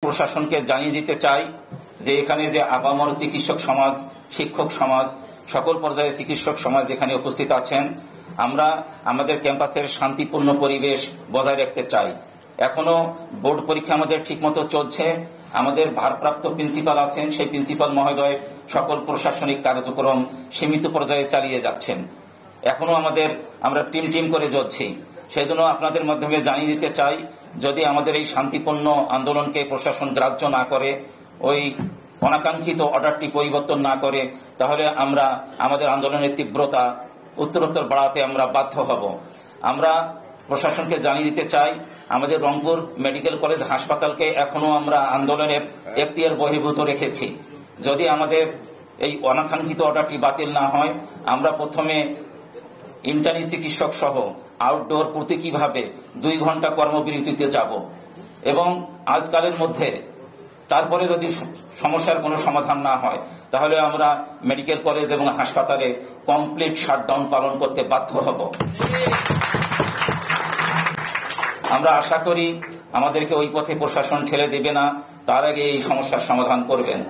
প্রশাসনকে জানিয়ে দিতে চাই যে এখানে যে আপামর চিকিৎসক সমাজ, শিক্ষক সমাজ, সকল পর্যায়ে চিকিৎসক সমাজ এখানে উপস্থিত আছেন, আমরা আমাদের ক্যাম্পাসের শান্তিপূর্ণ পরিবেশ বজায় রাখতে চাই। এখনো বোর্ড পরীক্ষা আমাদের ঠিকমতো চলছে। আমাদের ভারপ্রাপ্ত প্রিন্সিপাল আছেন, সেই প্রিন্সিপাল মহোদয় সকল প্রশাসনিক কার্যক্রম সীমিত পর্যায়ে চালিয়ে যাচ্ছেন। এখনো আমরা টিম করে যাচ্ছি। সেই জন্য আপনাদের মাধ্যমে জানিয়ে দিতে চাই, যদি আমাদের এই শান্তিপূর্ণ আন্দোলনকে প্রশাসন গ্রাহ্য না করে, ওই অনাকাঙ্ক্ষিত অর্ডারটি পরিবর্তন না করে, তাহলে আমরা আমাদের আন্দোলনের তীব্রতা উত্তরোত্তর বাড়াতে আমরা বাধ্য হব। আমরা প্রশাসনকে জানিয়ে দিতে চাই, আমাদের রংপুর মেডিকেল কলেজ হাসপাতালকে এখনো আমরা আন্দোলনের এখতিয়ার বহির্ভূত রেখেছি। যদি আমাদের এই অনাকাঙ্ক্ষিত অর্ডারটি বাতিল না হয়, আমরা প্রথমে ইন্টার্নি চিকিৎসক সহ আউটডোর প্রতীকীভাবে 2 ঘন্টা কর্মবিরতিতে যাব এবং আজকালের মধ্যে তারপরে যদি সমস্যার কোনো সমাধান না হয়, তাহলে আমরা মেডিকেল কলেজ এবং হাসপাতালে কমপ্লিট শাটডাউন পালন করতে বাধ্য হব। আমরা আশা করি আমাদেরকে ওই পথে প্রশাসন ঠেলে দেবে না, তার আগে এই সমস্যার সমাধান করবেন।